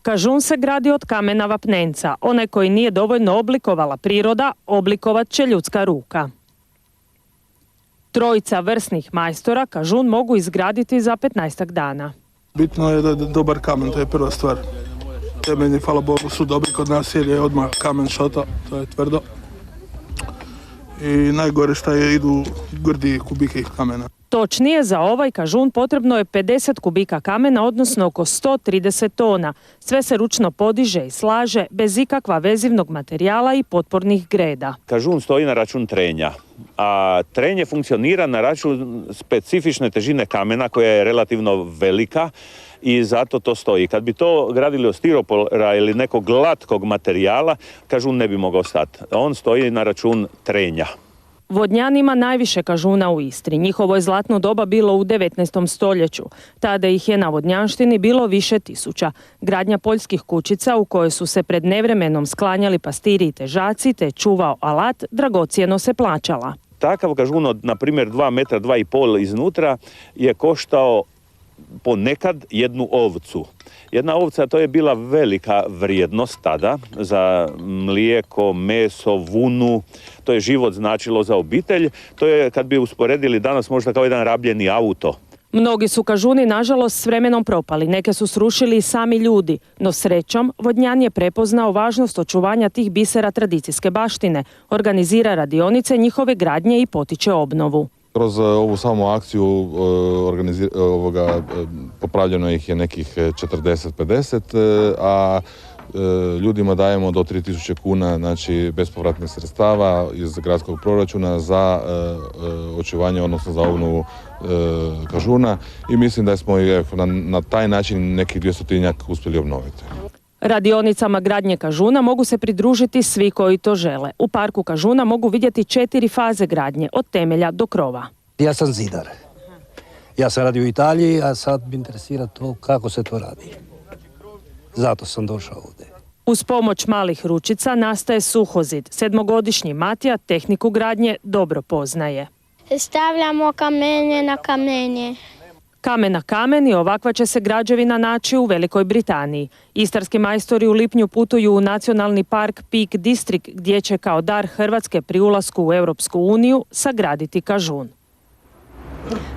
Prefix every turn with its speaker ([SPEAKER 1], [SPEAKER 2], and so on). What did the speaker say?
[SPEAKER 1] Kažun se gradi od kamena vapnenca. Onaj koji nije dovoljno oblikovala priroda, oblikovat će ljudska ruka. Trojica vrsnih majstora kažun mogu izgraditi za 15 dana.
[SPEAKER 2] Bitno je da je dobar kamen, to je prva stvar. Temelji, hvala Bogu, su dobri kod nas jer je odmah kamen šota, to je tvrdo. I najgore što je idu grdi kubike kamena.
[SPEAKER 1] Točnije, za ovaj kažun potrebno je 50 kubika kamena, odnosno oko 130 tona. Sve se ručno podiže i slaže bez ikakva vezivnog materijala i potpornih greda.
[SPEAKER 3] Kažun stoji na račun trenja, a trenje funkcionira na račun specifične težine kamena koja je relativno velika i zato to stoji. Kad bi to gradili od stiropora ili nekog glatkog materijala, kažun ne bi mogao stati. On stoji na račun trenja.
[SPEAKER 1] Vodnjan ima najviše kažuna u Istri. Njihovo je zlatno doba bilo u 19. stoljeću. Tada ih je na vodnjanštini bilo više tisuća. Gradnja poljskih kućica u kojoj su se pred nevremenom sklanjali pastiri i težaci te čuvao alat, dragocjeno se plaćala.
[SPEAKER 3] Takav kažun od, na primjer, 2 metra, 2,5 iznutra je koštao ponekad jednu ovcu. Jedna ovca, to je bila velika vrijednost tada za mlijeko, meso, vunu, to je život značilo za obitelj. To je, kad bi usporedili danas, možda kao jedan rabljeni auto.
[SPEAKER 1] Mnogi su kažuni, nažalost, s vremenom propali. Neke su srušili i sami ljudi. No srećom, Vodnjan je prepoznao važnost očuvanja tih bisera tradicijske baštine. Organizira radionice njihove gradnje i potiče obnovu.
[SPEAKER 4] Kroz ovu samu akciju popravljeno ih je nekih 40-50, a ljudima dajemo do 3000 kuna, znači bespovratnih sredstava iz gradskog proračuna za očuvanje, odnosno za obnovu kažuna i mislim da smo na taj način nekih 200-tinjak uspjeli obnoviti.
[SPEAKER 1] Radionicama gradnje kažuna mogu se pridružiti svi koji to žele. U parku kažuna mogu vidjeti 4 faze gradnje, od temelja do krova.
[SPEAKER 5] Ja sam zidar. Ja sam radio u Italiji, a sad me interesira to kako se to radi. Zato sam došao ovdje.
[SPEAKER 1] Uz pomoć malih ručica nastaje suhozid. 7-godišnji Matija tehniku gradnje dobro poznaje.
[SPEAKER 6] Stavljamo kamenje na kamenje.
[SPEAKER 1] Kamen na kamen i ovakva će se građevina naći u Velikoj Britaniji. Istarski majstori u lipnju putuju u nacionalni park Peak District, gdje će kao dar Hrvatske pri ulasku u Europsku uniju sagraditi kažun.